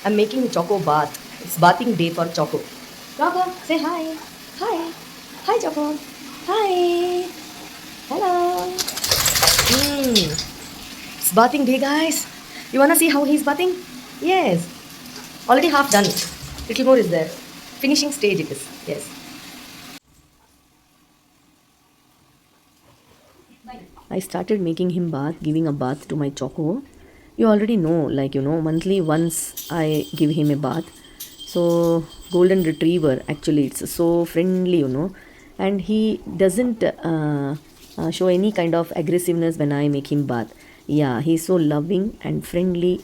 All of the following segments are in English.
I'm making Choco bath. It's bathing day for Choco. Choco, say hi. Hi. Hi, Choco. Hi. Hello. It's bathing day, guys. You wanna see how he's bathing? Yes. Already half done. Little more is there. Finishing stage it is. Yes. I started making him bath, giving a bath to my Choco. You already know, monthly once I give him a bath. So, golden retriever, actually, it's so friendly. And he doesn't show any kind of aggressiveness when I make him bath. Yeah, he's so loving and friendly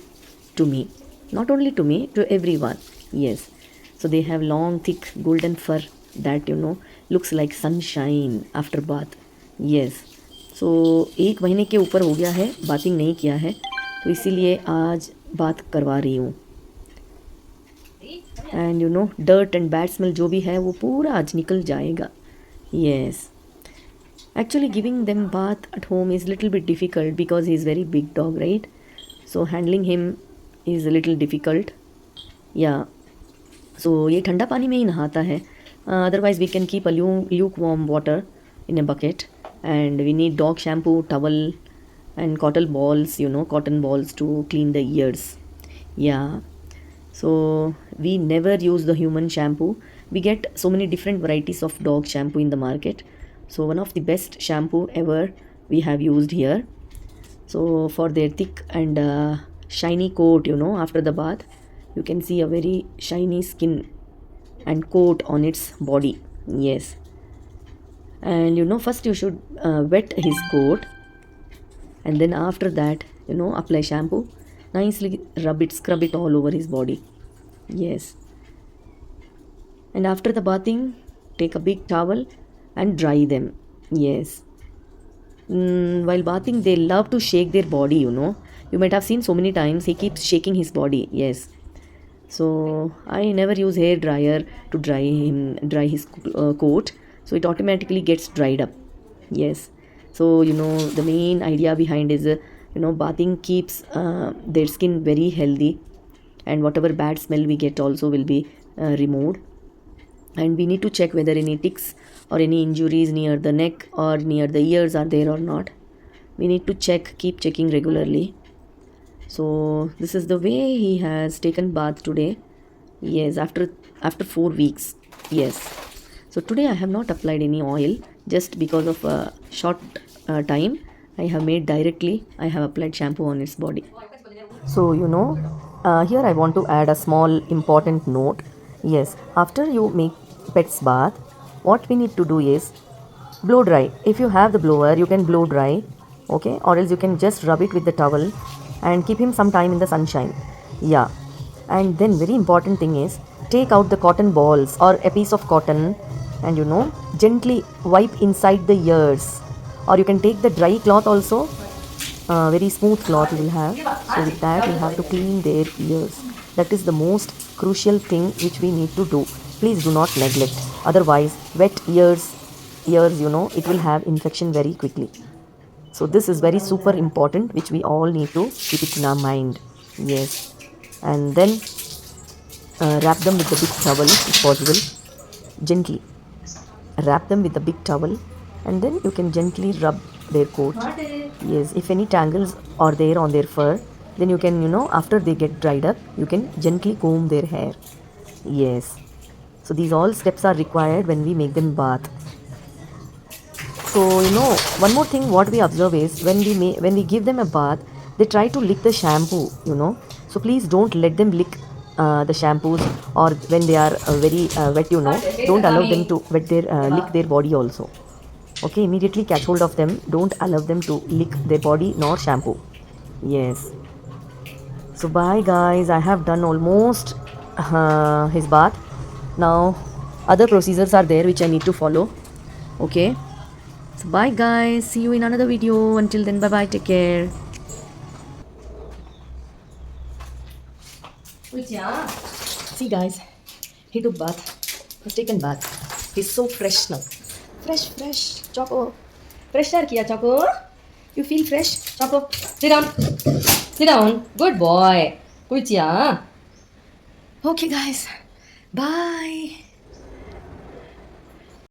to me. Not only to me, to everyone. Yes. So, they have long, thick golden fur that looks like sunshine after bath. Yes. सो 1 महीने के ऊपर हो गया है, bathing नहीं किया है, तो इसीलिए आज बात करवा रही हूँ. And dirt and bad smell जो भी है वो पूरा आज निकल जाएगा. Yes. Actually, giving them bath at home is little bit difficult because he is very big dog, right? So handling him is a little difficult. Yeah. So ये ठंडा पानी में ही नहाता है. Otherwise we can keep a lukewarm water in a bucket, and we need dog shampoo, towel, and cotton balls to clean the ears. Yeah. So we never use the human shampoo. We get so many different varieties of dog shampoo in the market. So one of the best shampoo ever we have used here. So for their thick and shiny coat, after the bath, you can see a very shiny skin and coat on its body. Yes. And first you should wet his coat, and then after that apply shampoo, nicely rub it, scrub it all over his body. Yes. And after the bathing, take a big towel and dry them. Yes. While bathing, they love to shake their body. You might have seen so many times he keeps shaking his body. Yes. So I never use hair dryer to dry his coat, so it automatically gets dried up. Yes. So the main idea behind is bathing keeps their skin very healthy, and whatever bad smell we get also will be removed. And we need to check whether any ticks or any injuries near the neck or near the ears are there or not. We need to keep checking regularly. So this is the way he has taken bath today. Yes, after 4 weeks. Yes. So today I have not applied any oil, just because of a short time I have made directly. I have applied shampoo on its body. So here I want to add a small important note. Yes, after you make pet's bath, what we need to do is blow dry. If you have the blower, you can blow dry, okay, or else you can just rub it with the towel and keep him some time in the sunshine. Yeah. And then very important thing is, take out the cotton balls or a piece of cotton and gently wipe inside the ears, or you can take the dry cloth also. Very smooth cloth you will have. So with that you have to clean their ears. That is the most crucial thing which we need to do. Please do not neglect. Otherwise, wet ears, it will have infection very quickly. So this is very super important, which we all need to keep it in our mind. Yes. And then wrap them with the big towel if possible. Gently wrap them with the big towel, and then you can gently rub their coat. Yes, if any tangles are there on their fur, then you can after they get dried up, you can gently comb their hair. Yes. So these all steps are required when we make them bath. So one more thing what we observe is, when we give them a bath, they try to lick the shampoo. So please don't let them lick the shampoos, or when they are very wet, don't allow them to lick their body also. Okay, immediately catch hold of them. Don't allow them to lick their body nor shampoo. Yes. So bye guys, I have done almost his bath. Now other procedures are there which I need to follow. Okay. So bye guys, see you in another video. Until then, bye bye, take care. See guys, he took bath. He's taken bath. He's so fresh now. Fresh, Choco. Fresh air kiya, Choco. You feel fresh, Choco? Sit down. Sit down. Good boy. Kuitia. Okay, guys. Bye.